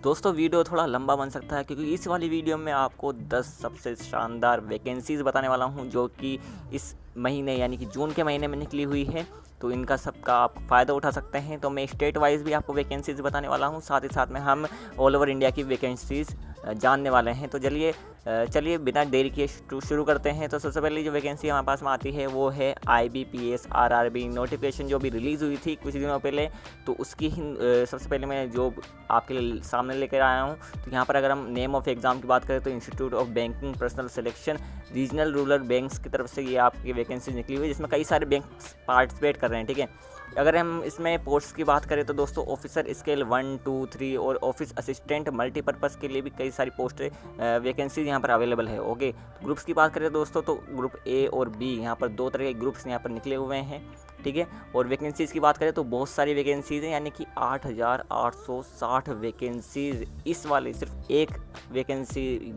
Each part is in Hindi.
दोस्तों वीडियो थोड़ा लंबा बन सकता है क्योंकि इस वाली वीडियो में आपको 10 सबसे शानदार वैकेंसीज़ बताने वाला हूं जो कि इस महीने यानी कि जून के महीने में निकली हुई है। तो इनका सबका आप फ़ायदा उठा सकते हैं। तो मैं स्टेट वाइज़ भी आपको वैकेंसीज़ बताने वाला हूं, साथ ही साथ में हम ऑल ओवर इंडिया की वैकेंसीज़ जानने वाले हैं। तो चलिए बिना देरी किए शुरू करते हैं। तो सबसे पहले जो वैकेंसी हमारे पास में आती है वो है IBPS RRB नोटिफिकेशन जो भी रिलीज़ हुई थी कुछ दिनों पहले। तो उसकी सबसे पहले मैं जो आपके लिए सामने लेकर आया हूँ। तो यहाँ पर अगर हम नेम ऑफ एग्ज़ाम की बात करें तो institute of banking personal selection regional rural banks की तरफ से ये आपकी वैकेंसी निकली हुई है, जिसमें कई सारे बैंक पार्टिसिपेट कर रहे हैं। ठीक है, अगर हम इसमें पोस्ट की बात करें तो दोस्तों ऑफिसर स्केल 1, 2, 3 और ऑफिस असिस्टेंट मल्टीपर्पज़ के लिए भी कई सारी पोस्ट वैकेंसीज यहाँ पर अवेलेबल है। ओके, तो ग्रुप्स की बात करें दोस्तों तो ग्रुप A और B यहाँ पर दो तरह के ग्रुप्स यहाँ पर निकले हुए हैं। ठीक है, और वैकेंसीज़ की बात करें तो बहुत सारी वैकेंसीज़ हैं, यानी कि 8,860 वैकेंसीज़ इस वाले सिर्फ एक वैकेंसी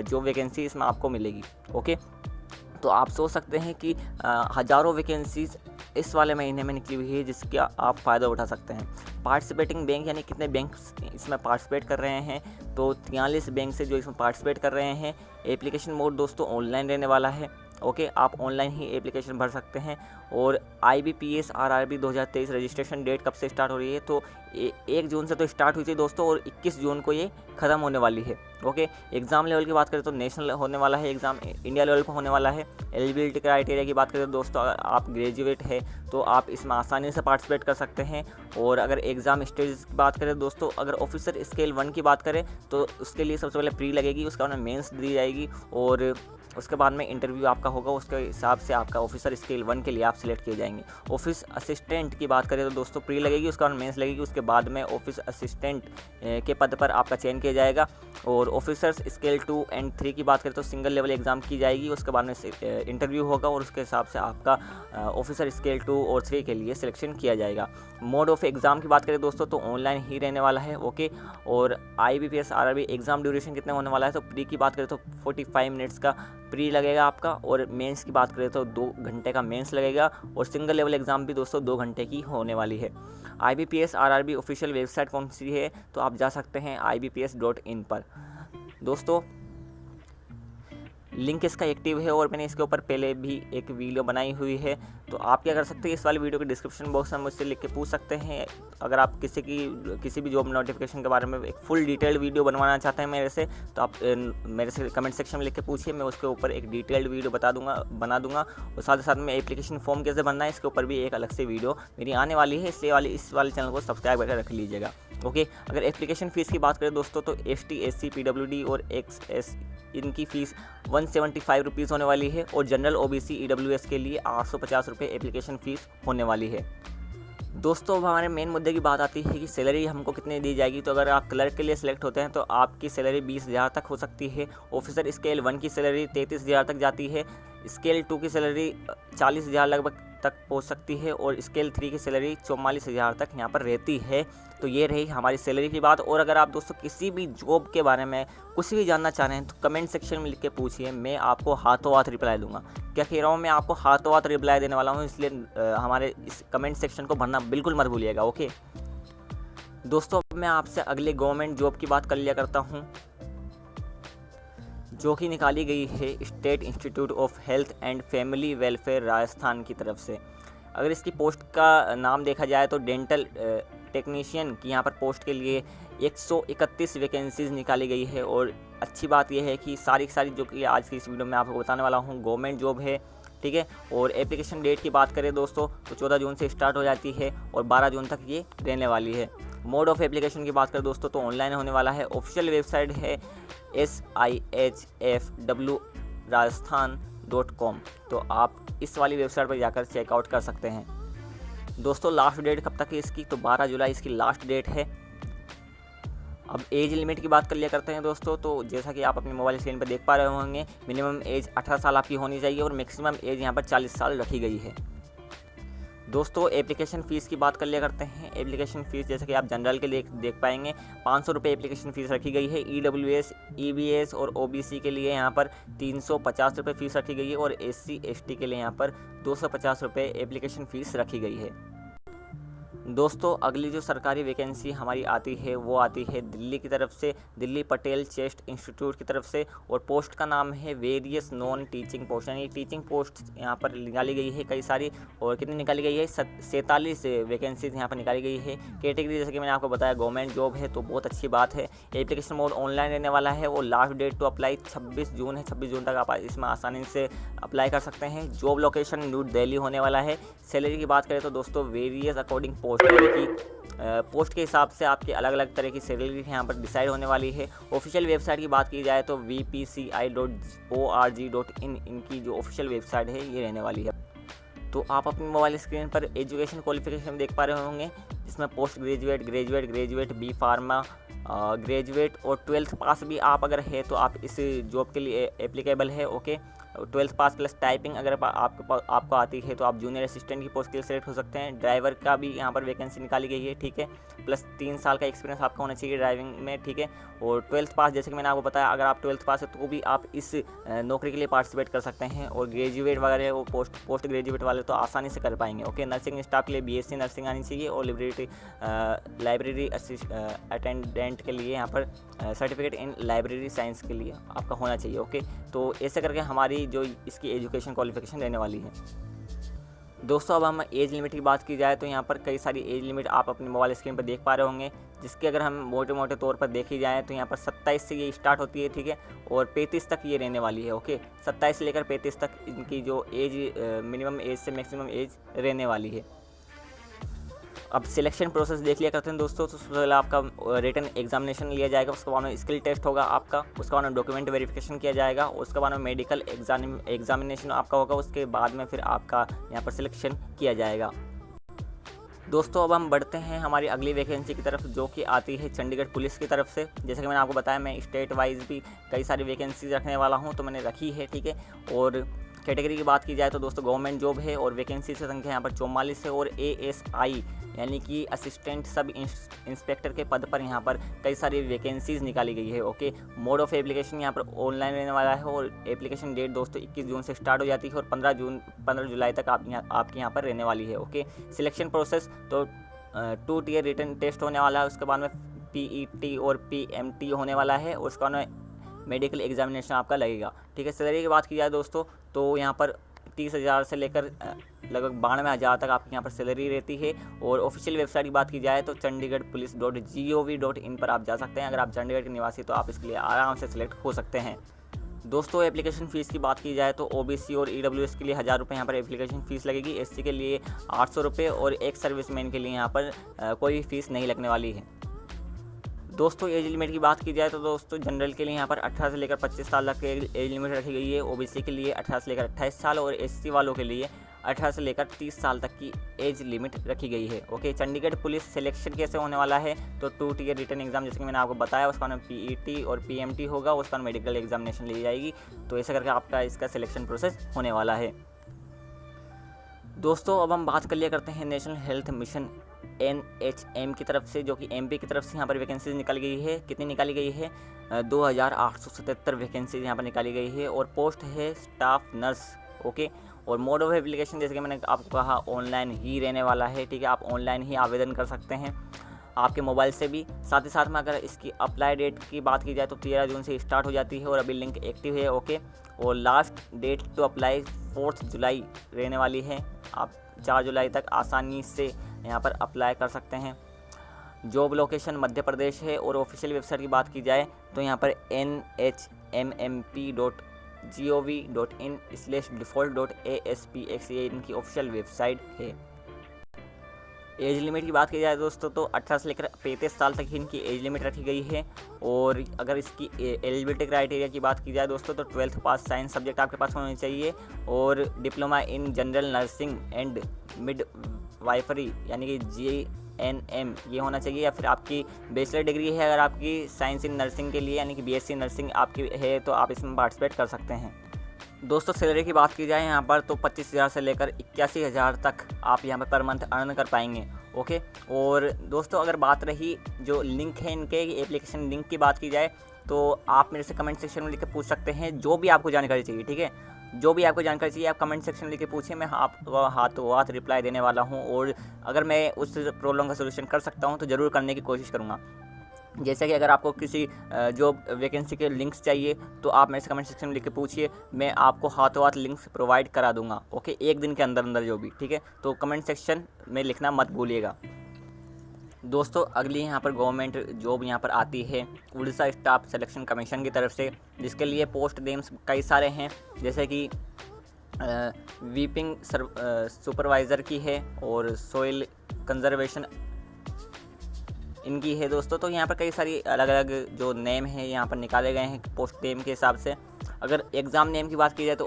जो वैकेंसी इसमें आपको मिलेगी। ओके, तो आप सोच सकते हैं कि हज़ारों वैकेंसीज़ इस वाले महीने में निकली हुई है जिसका आप फ़ायदा उठा सकते हैं। पार्टिसिपेटिंग बैंक यानी कितने बैंक इसमें पार्टिसिपेट कर रहे हैं, तो 43 बैंक से जो इसमें पार्टिसिपेट कर रहे हैं। एप्लीकेशन मोड दोस्तों ऑनलाइन रहने वाला है। ओके, आप ऑनलाइन ही एप्लीकेशन भर सकते हैं। और IBPS RRB 2023 रजिस्ट्रेशन डेट कब से स्टार्ट हो रही है, तो 1 जून से तो स्टार्ट हुई थी दोस्तों और 21 जून को ये ख़त्म होने वाली है। ओके, एग्ज़ाम लेवल की बात करें तो नेशनल होने वाला है, एग्ज़ाम इंडिया लेवल पर होने वाला है। एलिजिबिलिटी क्राइटेरिया की बात करें तो दोस्तों अगर आप ग्रेजुएट है तो आप इसमें आसानी से पार्टिसिपेट कर सकते हैं। और अगर एग्ज़ाम स्टेज की बात करें दोस्तों, अगर ऑफिसर स्केल 1 की बात करें तो उसके लिए सबसे पहले प्री लगेगी, उसके बाद में मेंस दी जाएगी और उसके बाद में इंटरव्यू आपका होगा। उसके हिसाब से आपका ऑफिसर स्केल 1 के लिए आप सिलेक्ट किए जाएंगे। ऑफिस असिस्टेंट की बात करें तो दोस्तों प्री लगेगी, उसके बाद मेंस लगेगी, उसके बाद में ऑफिस असिस्टेंट के पद पर आपका चयन किया जाएगा। और ऑफिसर्स स्केल 2 एंड 3 की बात करें तो सिंगल लेवल एग्ज़ाम की जाएगी, उसके बाद में इंटरव्यू होगा और उसके हिसाब से आपका ऑफिसर स्केल 2 और 3 के लिए सिलेक्शन किया जाएगा। मोड ऑफ एग्ज़ाम की बात करें दोस्तों तो ऑनलाइन ही रहने वाला है। ओके, और IBPS RRB एग्ज़ाम ड्यूरेशन कितने होने वाला है, तो प्री की बात करें तो 45 मिनट्स का प्री लगेगा आपका, और मेंस की बात करें तो 2 घंटे का मेंस लगेगा, और सिंगल लेवल एग्ज़ाम भी दोस्तों 2 घंटे की होने वाली है। IBPS RRB ऑफिशियल वेबसाइट कौन सी है, तो आप जा सकते हैं ibps.in पर। दोस्तों लिंक इसका एक्टिव है और मैंने इसके ऊपर पहले भी एक वीडियो बनाई हुई है। तो आप क्या कर सकते हैं, इस वाली वीडियो के डिस्क्रिप्शन बॉक्स में मुझसे लिख के पूछ सकते हैं। अगर आप किसी भी जॉब नोटिफिकेशन के बारे में एक फुल डिटेल्ड वीडियो बनवाना चाहते हैं मेरे से, तो आप मेरे से कमेंट सेक्शन में लिख के पूछिए, मैं उसके ऊपर एक डिटेल्ड वीडियो बना दूंगा। और साथ ही साथ में एप्लीकेशन फॉर्म कैसे भरना है इसके ऊपर भी एक अलग से वीडियो मेरी आने वाली है, इसलिए इस वाले चैनल को सब्सक्राइब करके रख लीजिएगा। ओके, अगर एप्लीकेशन फ़ीस की बात करें दोस्तों तो ST SC PWD और XS इनकी फ़ीस 175 रुपीज़ होने वाली है, और जनरल OBC EWS के लिए 850 रुपये एप्लीकेशन फ़ीस होने वाली है। दोस्तों अब हमारे मेन मुद्दे की बात आती है कि सैलरी हमको कितनी दी जाएगी। तो अगर आप क्लर्क के लिए सिलेक्ट होते हैं तो आपकी सैलरी 20,000 तक हो सकती है। ऑफिसर स्केल 1 की सैलरी 33,000 तक जाती है। स्केल 2 की सैलरी 40,000 लगभग तक पहुंच सकती है, और स्केल 3 की सैलरी 44,000 तक यहाँ पर रहती है। तो ये रही हमारी सैलरी की बात। और अगर आप दोस्तों किसी भी जॉब के बारे में कुछ भी जानना चाह रहे हैं तो कमेंट सेक्शन में लिख के पूछिए, मैं आपको हाथों हाथ रिप्लाई दूंगा। क्या कह रहा हूँ, मैं आपको हाथों हाथ रिप्लाई देने वाला हूँ, इसलिए हमारे इस कमेंट सेक्शन को भरना बिल्कुल मत भूलिएगा। ओके दोस्तों, मैं आपसे अगले गवर्नमेंट जॉब की बात कर लिया करता हूँ जो कि निकाली गई है state institute of health and family welfare Rajasthan की तरफ से। अगर इसकी पोस्ट का नाम देखा जाए तो डेंटल टेक्नीशियन की यहाँ पर पोस्ट के लिए 131 वैकेंसीज़ निकाली गई है। और अच्छी बात यह है कि सारी जो कि आज की इस वीडियो में आपको बताने वाला हूँ गवर्नमेंट जॉब है। ठीक है, और एप्लीकेशन डेट की बात करें दोस्तों तो 14 जून से स्टार्ट हो जाती है और 12 जून तक ये रहने वाली है। मोड ऑफ एप्लीकेशन की बात करें दोस्तों तो ऑनलाइन होने वाला है। ऑफिशियल वेबसाइट है SIHFW-Rajasthan.com, तो आप इस वाली वेबसाइट पर जाकर चेकआउट कर सकते हैं। दोस्तों लास्ट डेट कब तक है इसकी, तो 12 जुलाई इसकी लास्ट डेट है। अब एज लिमिट की बात कर लिया करते हैं दोस्तों। तो जैसा कि आप अपने मोबाइल स्क्रीन पर देख पा रहे होंगे, मिनिमम एज 18 साल आपकी होनी चाहिए और मैक्सिमम एज यहाँ पर 40 साल रखी गई है। दोस्तों एप्लीकेशन फ़ीस की बात कर लिया करते हैं। एप्लीकेशन फ़ीस जैसे कि आप जनरल के लिए देख पाएंगे 500 रुपये एप्लीकेशन फ़ीस रखी गई है। EWS EBS और OBC के लिए यहाँ पर 350 रुपये फ़ीस रखी गई है, और SC ST के लिए यहाँ पर 250 रुपये एप्लीकेशन फ़ीस रखी गई है। दोस्तों अगली जो सरकारी वैकेंसी हमारी आती है वो आती है दिल्ली की तरफ से, दिल्ली पटेल चेस्ट इंस्टीट्यूट की तरफ से, और पोस्ट का नाम है वेरियस नॉन टीचिंग पोस्ट, यानी टीचिंग पोस्ट यहाँ पर निकाली गई है कई सारी। और कितनी निकाली गई है? 47 वैकेंसीज यहाँ पर निकाली गई है। कैटेगरी जैसे कि मैंने आपको बताया गवर्नमेंट जॉब है, तो बहुत अच्छी बात है। एप्लीकेशन मोड ऑनलाइन रहने वाला है और लास्ट डेट टू अप्लाई 26 जून है। 26 जून तक आप इसमें आसानी से अप्लाई कर सकते हैं। जॉब लोकेशन न्यू दिल्ली होने वाला है। सैलरी की बात करें तो दोस्तों वेरियस अकॉर्डिंग पोस्ट, यानी कि पोस्ट के हिसाब से आपकी अलग अलग तरह की सैलरी यहाँ पर डिसाइड होने वाली है। ऑफिशियल वेबसाइट की बात की जाए तो vpci.org.in इनकी जो ऑफिशियल वेबसाइट है ये रहने वाली है। तो आप अपनी मोबाइल स्क्रीन पर एजुकेशन क्वालिफिकेशन देख पा रहे होंगे, जिसमें post graduate, B pharma graduate और 12th पास भी आप अगर है तो आप इस जॉब के लिए एप्लीकेबल है। ओके, 12th पास प्लस टाइपिंग अगर आपको आती है तो आप जूनियर असिस्टेंट की पोस्ट के लिए सेलेक्ट हो सकते हैं। ड्राइवर का भी यहाँ पर वैकेंसी निकाली गई है, ठीक है, प्लस 3 साल का एक्सपीरियंस आपका होना चाहिए ड्राइविंग में, ठीक है। और 12th पास जैसे कि मैंने आपको बताया, अगर आप 12th पास है तो भी आप इस नौकरी के लिए पार्टिसिपेट कर सकते हैं। और ग्रेजुएट वगैरह वो पोस्ट ग्रेजुएट वाले तो आसानी से कर पाएंगे। ओके, नर्सिंग स्टाफ के लिए BSc नर्सिंग आनी चाहिए और लाइब्रेरी अटेंडेंट के लिए यहाँ पर सर्टिफिकेट इन लाइब्रेरी साइंस के लिए आपका होना चाहिए। ओके, तो ऐसे करके हमारी जो इसकी एजुकेशन क्वालिफिकेशन रहने वाली है। दोस्तों अब हम एज लिमिट की बात की जाए तो यहाँ पर कई सारी एज लिमिट आप अपनी मोबाइल स्क्रीन पर देख पा रहे होंगे, जिसके अगर हम मोटे मोटे तौर पर देखी जाए तो यहाँ पर 27 से ये स्टार्ट होती है, ठीक है, और 35 तक ये रहने वाली है। ओके, 27 से लेकर 35 तक इनकी जो एज मिनिमम एज से मैक्सिमम एज रहने वाली है। अब सिलेक्शन प्रोसेस देख लिया करते हैं दोस्तों। तो सबसे पहले आपका रिटन एग्जामिनेशन लिया जाएगा, उसके बाद में स्किल टेस्ट होगा आपका, उसके बाद में डॉक्यूमेंट वेरिफिकेशन किया जाएगा, उसके बाद में मेडिकल एग्जामिनेशन आपका होगा, उसके बाद में फिर आपका यहाँ पर सिलेक्शन किया जाएगा। दोस्तों अब हम बढ़ते हैं हमारी अगली वैकेंसी की तरफ, जो कि आती है चंडीगढ़ पुलिस की तरफ से। जैसे कि मैंने आपको बताया मैं स्टेट वाइज भी कई सारी वैकेंसीज रखने वाला हूँ, तो मैंने रखी है, ठीक है। और कैटेगरी की बात की जाए तो दोस्तों गवर्नमेंट जॉब है और वैकेंसी की संख्या यहाँ पर 44 है। और ASI यानी कि असिस्टेंट सब इंस्पेक्टर के पद पर यहाँ पर कई सारी वैकेंसीज निकाली गई है। ओके, मोड ऑफ एप्लीकेशन यहाँ पर ऑनलाइन रहने वाला है और एप्लीकेशन डेट दोस्तों 21 जून से स्टार्ट हो जाती है और 15 जुलाई तक आपके यहाँ पर रहने वाली है। ओके, सिलेक्शन प्रोसेस तो 2 टियर रिटन टेस्ट होने वाला है, उसके बाद में PET और PMT होने वाला है, और उसके बाद में मेडिकल एग्जामिनेशन आपका लगेगा, ठीक है। सैलरी की बात की जाए दोस्तों तो यहाँ पर 30,000 से लेकर लगभग 92,000 तक आपकी यहाँ पर सैलरी रहती है। और ऑफिशियल वेबसाइट की बात की जाए तो chandigarhpolice.gov.in पर आप जा सकते हैं। अगर आप चंडीगढ़ के निवासी तो आप इसके लिए आराम से सिलेक्ट हो सकते हैं। दोस्तों एप्लीकेशन फ़ीस की बात की जाए तो OBC और EWS के लिए 1000 रुपये यहाँ पर एप्लीकेशन फ़ीस लगेगी, SC के लिए 800 रुपये और एक सर्विसमैन के लिए यहाँ पर कोई फ़ीस नहीं लगने वाली है। दोस्तों एज लिमिट की बात की जाए तो दोस्तों जनरल के लिए यहाँ पर 18 से लेकर 25 साल तक की एज लिमिट रखी गई है। OBC के लिए 18 से लेकर 28 साल और SC वालों के लिए 18 से लेकर 30 साल तक की एज लिमिट रखी गई है। ओके, चंडीगढ़ पुलिस सिलेक्शन कैसे होने वाला है तो 2 टियर रिटन एग्जाम जैसे कि मैंने आपको बताया, उसका नाम PET और PMT होगा, उसका मेडिकल एग्जामिनेशन ली जाएगी। तो ऐसा करके आपका इसका सिलेक्शन प्रोसेस होने वाला है। दोस्तों अब हम बात कर लिया करते हैं नेशनल हेल्थ मिशन NHM की तरफ से, जो कि MP की तरफ से यहाँ पर वैकेंसीज निकाली गई है। कितनी निकाली गई है? 2877 वैकेंसीज यहाँ पर निकाली गई है और पोस्ट है स्टाफ नर्स। ओके, और मोड ऑफ एप्लीकेशन जैसे कि मैंने आपको कहा ऑनलाइन ही रहने वाला है, ठीक है। आप ऑनलाइन ही आवेदन कर सकते हैं आपके मोबाइल से भी। साथ ही साथ में अगर इसकी अप्लाई डेट की बात की जाए तो 13 जून से स्टार्ट हो जाती है और अभी लिंक एक्टिव है। ओके, और लास्ट डेट टू अप्लाई 4 जुलाई रहने वाली है। आप 4 जुलाई तक आसानी से यहाँ पर अप्लाई कर सकते हैं। जॉब लोकेशन मध्य प्रदेश है और ऑफिशियल वेबसाइट की बात की जाए तो यहाँ पर nhmmp.gov.in/default.aspx ये इनकी ऑफिशियल वेबसाइट है। एज लिमिट की बात की जाए दोस्तों तो 18 से लेकर 35 साल तक इनकी एज लिमिट रखी गई है। और अगर इसकी एलिजिबिलिटी क्राइटेरिया की बात की जाए दोस्तों तो 12th पास साइंस सब्जेक्ट आपके पास होने चाहिए और diploma in general nursing and mid wifery यानी कि GNM ये होना चाहिए, या फिर आपकी बैचलर डिग्री है अगर आपकी साइंस इन नर्सिंग के लिए यानी कि BSc नर्सिंग आपकी है तो आप इसमें पार्टिसिपेट कर सकते हैं। दोस्तों सैलरी की बात की जाए यहाँ पर तो 25,000 से लेकर 81,000 तक आप यहाँ पर मंथ अर्न कर पाएंगे। ओके, और दोस्तों अगर बात रही जो लिंक है इनके एप्लीकेशन लिंक की बात की जाए तो आप मेरे से कमेंट सेक्शन में लिख के पूछ सकते हैं जो भी आपको जानकारी चाहिए, ठीक है। जो भी आपको जानकारी चाहिए आप कमेंट सेक्शन में लिख के पूछिए, मैं आपको हाथों हाथ रिप्लाई देने वाला हूँ। और अगर मैं उस प्रॉब्लम का सोल्यूशन कर सकता हूँ तो ज़रूर करने की कोशिश करूँगा। जैसे कि अगर आपको किसी जॉब वैकेंसी के लिंक्स चाहिए तो आप मेरे से कमेंट सेक्शन में लिख के पूछिए, मैं आपको हाथों हाथ लिंक्स प्रोवाइड करा दूंगा। ओके, एक दिन के अंदर अंदर जो भी, ठीक है। तो कमेंट सेक्शन में लिखना मत भूलिएगा। दोस्तों अगली यहाँ पर गवर्नमेंट जॉब यहाँ पर आती है उड़ीसा स्टाफ सिलेक्शन कमीशन की तरफ से, जिसके लिए पोस्ट नेम्स कई सारे हैं, जैसे कि वीपिंग सुपरवाइज़र की है और सॉइल कंजर्वेशन इनकी है दोस्तों। तो यहाँ पर कई सारी अलग अलग जो नेम है यहाँ पर निकाले गए हैं पोस्ट नेम के हिसाब से। अगर एग्ज़ाम नेम की बात की जाए तो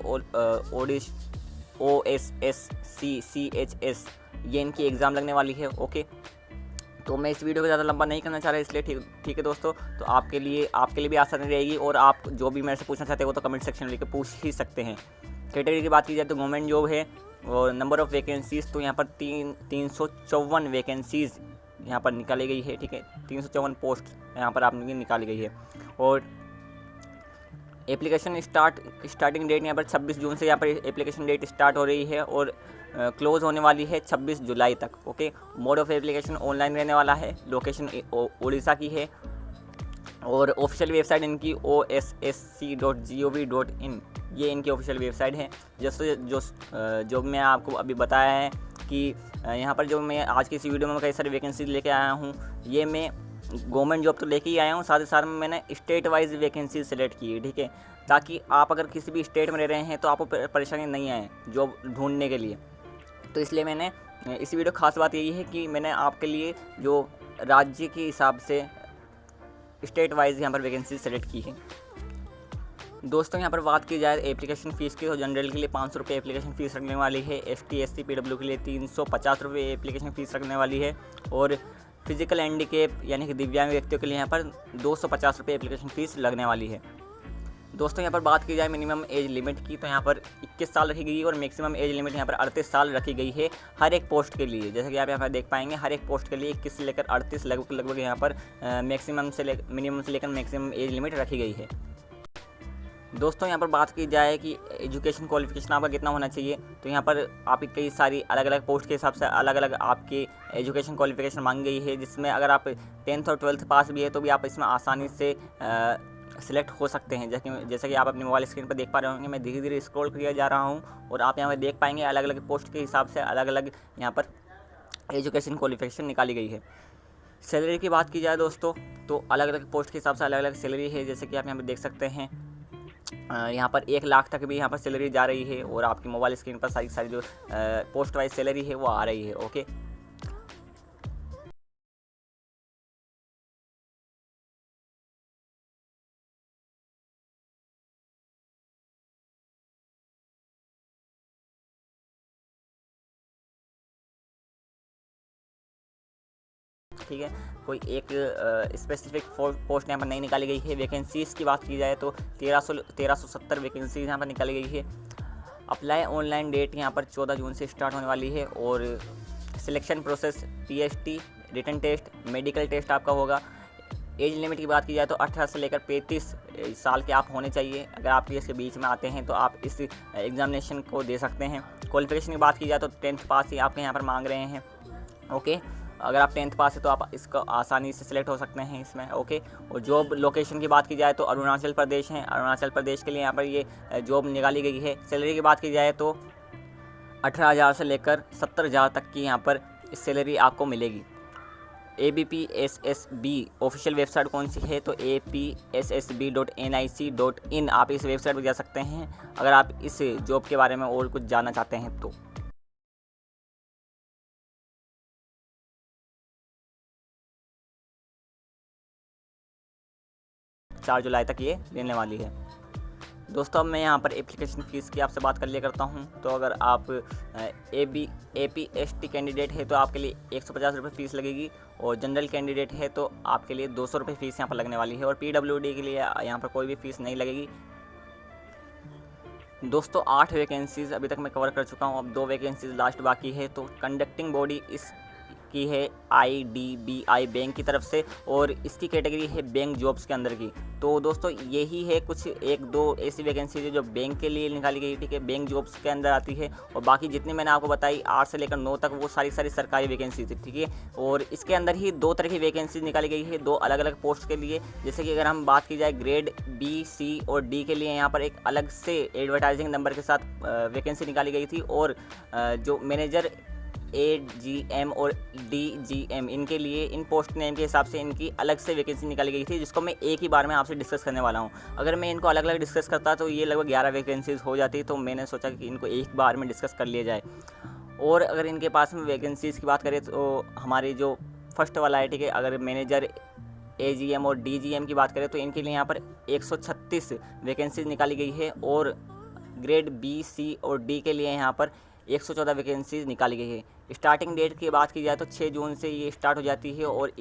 OSSCCHS ये इनकी एग्ज़ाम लगने वाली है। ओके, तो मैं इस वीडियो को ज़्यादा लंबा नहीं करना चाह रहा, इसलिए ठीक है दोस्तों। तो आपके लिए भी आसानी रहेगी, और आप जो भी मेरे से पूछना चाहते हो तो कमेंट सेक्शन में लिख के पूछ ही सकते हैं। कैटेगरी की बात की जाए तो गवर्नमेंट जॉब है, और नंबर ऑफ़ वैकेंसीज़ तो यहाँ पर 354 वैकेंसीज़ यहाँ पर निकाली गई है, ठीक है। 354 पोस्ट यहाँ पर आपने निकाली गई है। और एप्लीकेशन स्टार्टिंग डेट यहाँ पर 26 जून से यहाँ पर एप्लीकेशन डेट स्टार्ट हो रही है, और क्लोज़ होने वाली है 26 जुलाई तक। Okay, mode of application online रहने वाला है, लोकेशन उड़ीसा की है, और ऑफिशियल वेबसाइट इनकी ossc.gov.in ये इनकी ऑफिशियल वेबसाइट है। जैसे जो मैं आपको अभी बताया है कि यहाँ पर जो मैं आज की इस वीडियो में कई सारी वैकेंसी लेके आया हूँ, ये मैं गवर्नमेंट जॉब तो लेके ही आया हूँ, साथ ही साथ में मैंने स्टेट वाइज वैकेंसी सेलेक्ट की है, ठीक है, ताकि आप अगर किसी भी स्टेट में रह रहे हैं तो आपको परेशानी नहीं आए जॉब ढूंढने के लिए। तो इसलिए मैंने इस वीडियो खास बात यही है कि मैंने आपके लिए जो राज्य के हिसाब से स्टेट वाइज यहाँ पर वैकेंसी सेलेक्ट की है। दोस्तों यहाँ पर बात की जाए एप्लीकेशन फ़ीस की, तो जनरल के लिए 500 रुपये एप्लीकेशन फ़ीस रखने वाली है, ST SC PW के लिए 350 रुपये एप्लीकेशन फ़ीस रखने वाली है, और फिजिकल हैंडीकेप यानी कि दिव्यांग व्यक्तियों के लिए यहाँ पर 250 रुपये एप्लीकेशन फ़ीस लगने वाली है। दोस्तों यहाँ पर बात की जाए मिनिमम एज लिमिट की, तो यहाँ पर 21 साल रखी गई है, और मैक्सिमम एज लिमिट यहाँ पर 38 साल रखी गई है हर एक पोस्ट के लिए। जैसे कि आप यहाँ पर देख पाएंगे, हर एक पोस्ट के लिए 21 से लेकर 38 लगभग यहाँ पर मिनिमम से लेकर मैक्सिमम एज लिमिट रखी गई है। दोस्तों यहाँ पर बात की जाए कि एजुकेशन क्वालिफिकेशन आपका कितना होना चाहिए, तो यहाँ पर आपकी कई सारी अलग अलग पोस्ट के हिसाब से अलग अलग आपकी एजुकेशन क्वालिफिकेशन मांगी गई है, जिसमें अगर आप 10th और 12th पास भी है तो भी आप इसमें आसानी से सिलेक्ट हो सकते हैं। जैसे कि आप अपने मोबाइल स्क्रीन पर देख पा रहे होंगे, मैं धीरे धीरे स्क्रॉल किया जा रहा हूँ, और आप यहाँ पर देख पाएंगे अलग अलग पोस्ट के हिसाब से अलग अलग यहाँ पर एजुकेशन क्वालिफिकेशन निकाली गई है। सैलरी की बात की जाए दोस्तों, तो अलग अलग पोस्ट के हिसाब से अलग अलग सैलरी है। जैसे कि आप यहाँ पर देख सकते हैं, यहाँ पर 1 लाख तक भी यहाँ पर सैलरी जा रही है, और आपकी मोबाइल स्क्रीन पर सारी जो पोस्ट वाइज सैलरी है वो आ रही है। ओके, ठीक है, कोई एक स्पेसिफिक पोस्ट यहाँ पर नहीं निकाली गई है। वैकेंसीज़ की बात की जाए तो 1370 वैकेंसीज यहाँ पर निकाली गई है। अप्लाई ऑनलाइन डेट यहाँ पर 14 जून से स्टार्ट होने वाली है, और selection process PST written test medical test आपका होगा। एज लिमिट की बात की जाए तो 18 से लेकर 35 साल के आप होने चाहिए। अगर आप इसके बीच में आते हैं तो आप इस एग्जामिनेशन को दे सकते हैं। क्वालिफिकेशन की बात की जाए तो 10th पास ही आपके यहाँ पर मांग रहे हैं। ओके, अगर आप 10th पास है तो आप इसको आसानी से सिलेक्ट हो सकते हैं इसमें। ओके, और जॉब लोकेशन की बात की जाए तो अरुणाचल प्रदेश है, अरुणाचल प्रदेश के लिए यहाँ पर ये जॉब निकाली गई है। सैलरी की बात की जाए तो 18,000 से लेकर 70,000 तक की यहाँ पर सैलरी आपको मिलेगी। ABPSSB ऑफिशियल वेबसाइट कौन सी है, तो APSSB.nic.in आप इस वेबसाइट पर जा सकते हैं अगर आप इस जॉब के बारे में और कुछ जानना चाहते हैं तो। 4 जुलाई तक ये लेने वाली है। दोस्तों अब मैं यहाँ पर एप्लीकेशन फ़ीस की आपसे बात कर लिया करता हूँ। तो अगर आप APST कैंडिडेट है तो आपके लिए 150 रुपये फ़ीस लगेगी, और जनरल कैंडिडेट है तो आपके लिए 200 रुपये फ़ीस यहाँ पर लगने वाली है, और PWD के लिए यहाँ पर कोई भी फ़ीस नहीं लगेगी। दोस्तों 8 वैकेंसीज़ अभी तक मैं कवर कर चुका हूँ, अब 2 वैकेंसीज़ लास्ट बाकी है। तो कंडक्टिंग बॉडी की है IDBI बैंक की तरफ से, और इसकी कैटेगरी है बैंक जॉब्स के अंदर की। तो दोस्तों यही है कुछ 1-2 ऐसी वैकेंसी है जो बैंक के लिए निकाली गई, ठीक है, बैंक जॉब्स के अंदर आती है। और बाकी जितनी मैंने आपको बताई 8 से लेकर 9 तक वो सारी सरकारी वैकेंसी थी, ठीक है। और इसके अंदर ही 2 तरह की वैकेंसी निकाली गई है, 2 अलग अलग पोस्ट के लिए। जैसे कि अगर हम बात की जाए ग्रेड B, C और D के लिए, यहाँ पर एक अलग से एडवर्टाइजिंग नंबर के साथ वैकेंसी निकाली गई थी। और जो मैनेजर AGM और DGM इनके लिए, इन पोस्ट नेम के हिसाब से इनकी अलग से वैकेंसी निकाली गई थी, जिसको मैं एक ही बार में आपसे डिस्कस करने वाला हूं। अगर मैं इनको अलग अलग डिस्कस करता तो ये लगभग 11 वैकेंसीज हो जाती, तो मैंने सोचा कि इनको एक बार में डिस्कस कर लिया जाए। और अगर इनके पास में वैकेंसीज़ की बात करें तो हमारी जो फर्स्ट वाला है, ठीक है, अगर मैनेजर AGM और DGM की बात करें तो इनके लिए यहाँ पर 136 वैकेंसीज निकाली गई है। और ग्रेड B, C और D के लिए यहाँ पर 114 वैकेंसीज निकाली गई है। स्टार्टिंग डेट की बात की जाए तो 6 जून से ये स्टार्ट हो जाती है, और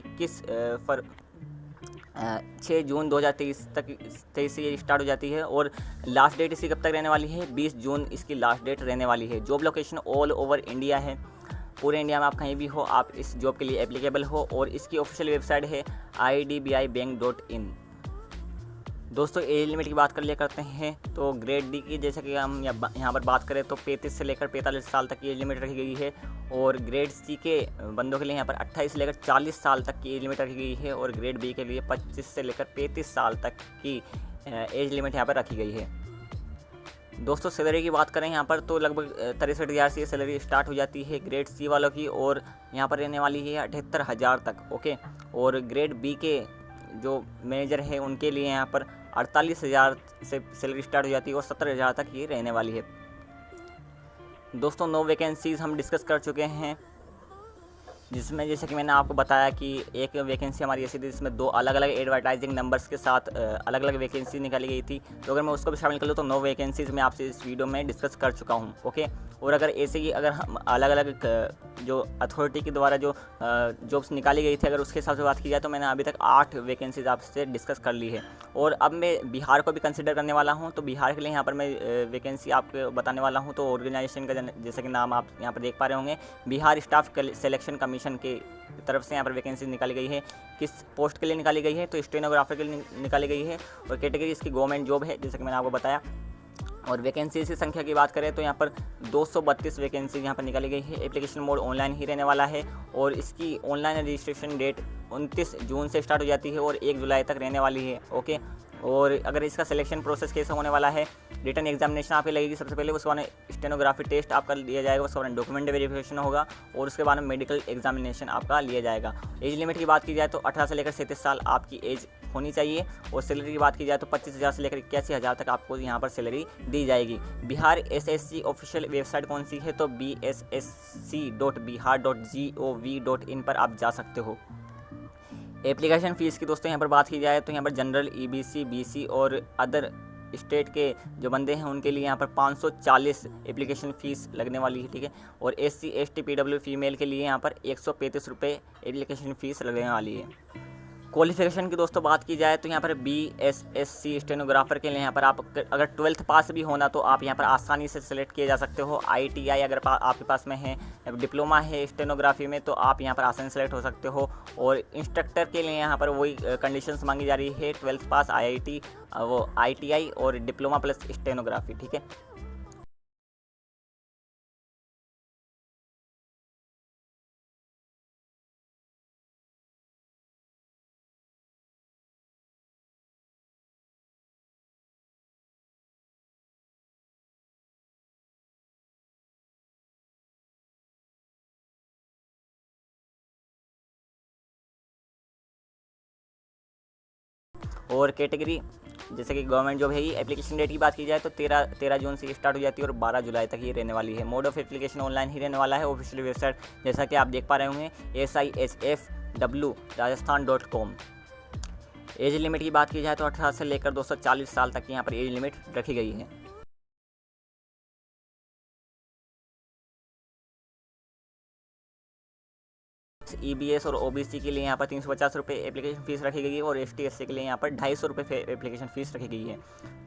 6 जून 2023 से ये स्टार्ट हो जाती है। और लास्ट डेट इसकी कब तक रहने वाली है? 20 जून इसकी लास्ट डेट रहने वाली है। Job location all over India है, पूरे इंडिया में आप कहीं भी हो आप इस जॉब के लिए एप्लीकेबल हो। और इसकी ऑफिशियल वेबसाइट है idbibank.in। दोस्तों एज लिमिट की बात कर लिया करते हैं, तो ग्रेड D की जैसे कि हम यहाँ पर बात करें तो 35 से लेकर 45 साल तक की एज लिमिट रखी गई है। और ग्रेड C के बंदों के लिए यहाँ पर 28 से लेकर 40 साल तक की एज लिमिट रखी गई है। और ग्रेड B के लिए 25 से लेकर 35 साल तक की एज लिमिट यहाँ पर रखी गई है। दोस्तों सैलरी की बात करें यहाँ पर तो लगभग 63,000 से सैलरी स्टार्ट हो जाती है ग्रेड C वालों की, और यहाँ पर रहने वाली है 78,000 तक, ओके। और ग्रेड B के जो मैनेजर है उनके लिए यहाँ पर 48,000 से सैलरी स्टार्ट हो जाती है और 70,000 तक ये रहने वाली है। दोस्तों 9 वैकेंसीज़ हम डिस्कस कर चुके हैं, जिसमें जैसे कि मैंने आपको बताया कि एक वैकेंसी हमारी ऐसी थी जिसमें 2 अलग अलग एडवर्टाइजिंग नंबर्स के साथ अलग अलग वैकेंसी निकाली गई थी। तो अगर मैं उसको भी शामिल कर लूँ तो 9 वैकेंसीज़ मैं आपसे इस वीडियो में डिस्कस कर चुका हूँ, ओके। और अगर ऐसे ही अगर हम अलग अलग जो अथॉरिटी के द्वारा जो जॉब्स निकाली गई थी अगर उसके हिसाब से बात की जाए तो मैंने अभी तक 8 वैकेंसीज़ आपसे डिस्कस कर ली है। और अब मैं बिहार को भी कंसिडर करने वाला हूँ, तो बिहार के लिए यहाँ पर मैं वैकेंसी आपको बताने वाला हूँ। तो ऑर्गेनाइजेशन का जैसे कि नाम आप यहाँ पर देख पा रहे होंगे, बिहार स्टाफ सिलेक्शन कमीशन के तरफ से यहाँ पर वैकेंसी निकाली गई है। किस पोस्ट के लिए निकाली गई है? तो स्टेनोग्राफर के लिए निकाली गई है, और कैटेगरी इसकी गवर्नमेंट जॉब है जैसे कि मैंने आपको बताया। और वैकेंसीज की संख्या की बात करें तो यहाँ पर 232 वैकेंसी यहाँ पर निकाली गई है। एप्लीकेशन मोड ऑनलाइन ही रहने वाला है, और इसकी ऑनलाइन रजिस्ट्रेशन डेट 29 जून से स्टार्ट हो जाती है और 1 जुलाई तक रहने वाली है, ओके। और अगर इसका सिलेक्शन प्रोसेस कैसे होने वाला है, रिटन एग्जामिनेशन आपकी लगेगी सबसे पहले, उसके बाद स्टेनोग्राफी टेस्ट आपका लिया जाएगा, उसके बाद डॉक्यूमेंट वेरिफिकेशन होगा, और उसके बाद मेडिकल एग्जामिनेशन आपका लिया जाएगा। एज लिमिट की बात की जाए तो 18 से लेकर 37 साल आपकी एज होनी चाहिए। और सैलरी की बात की जाए तो 25,000 से लेकर 81,000 तक आपको यहाँ पर सैलरी दी जाएगी। बिहार SSC ऑफिशियल वेबसाइट कौन सी है? तो bssc.bihar.gov.in पर आप जा सकते हो। एप्लीकेशन फ़ीस की दोस्तों यहाँ पर बात की जाए तो यहाँ पर जनरल, EBC, BC और अदर स्टेट के जो बंदे हैं उनके लिए यहाँ पर 540 एप्लीकेशन फ़ीस लगने वाली है, ठीक है। और SC, ST, PW फीमेल के लिए यहाँ पर 135 रुपये एप्लीकेशन फ़ीस लगने वाली है। क्वालिफिकेशन की दोस्तों बात की जाए तो यहाँ पर BSSC स्टेनोग्राफर के लिए यहाँ पर आप अगर 12th पास भी होना तो आप यहाँ पर आसानी से सेलेक्ट किए जा सकते हो। ITI अगर आपके पास में है, डिप्लोमा है स्टेनोग्राफी में, तो आप यहाँ पर आसानी सेलेक्ट हो सकते हो। और इंस्ट्रक्टर के लिए यहाँ पर वही कंडीशंस मांगी जा रही है, 12th पास, ITI और डिप्लोमा प्लस स्टेनोग्राफी, ठीक है। और कैटेगरी जैसे कि गवर्नमेंट जॉब है, ये एप्लीकेशन डेट की बात की जाए तो 13 जून से स्टार्ट हो जाती है और 12 जुलाई तक ये रहने वाली है। मोड ऑफ एप्लीकेशन ऑनलाइन ही रहने वाला है। ऑफिशियल वेबसाइट जैसा कि आप देख पा रहे होंगे sishfw.rajasthan.com। एज लिमिट की बात की जाए तो 18 से लेकर 240 साल तक की यहाँ पर एज लिमिट रखी गई है। EBS और OBC के लिए यहाँ पर 350 रुपये एप्लीकेशन फ़ीस रखी गई है और ST SC के लिए यहाँ पर 250 रुपये एप्लीकेशन फ़ीस रखी गई है।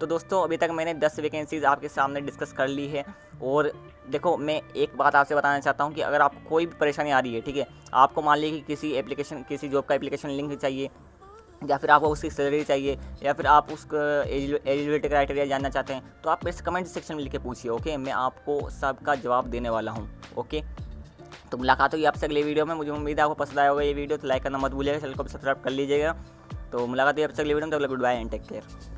तो दोस्तों अभी तक मैंने 10 वैकेंसीज़ आपके सामने डिस्कस कर ली है। और देखो, मैं एक बात आपसे बताना चाहता हूँ कि अगर आपको कोई भी परेशानी आ रही है, ठीक है, आपको मान लीजिए कि किसी जॉब का एप्लीकेशन लिंक चाहिए, या फिर आपको उसकी सैलरी चाहिए, या फिर आप उसका एलिजिबिलिटी क्राइटेरिया जानना चाहते हैं, तो आप मेरे कमेंट सेक्शन में लिख के पूछिए। ओके, मैं आपको सबका जवाब देने वाला हूँ। ओके, तो मुलाकात होगी आपसे अगले वीडियो में। मुझे उम्मीद है आपको पसंद आया होगा ये वीडियो, तो लाइक करना मत भूलिएगा, चैनल को सब्सक्राइब कर लीजिएगा। तो मुलाकात होगी आपसे अगले वीडियो में। तब तक good bye and take care.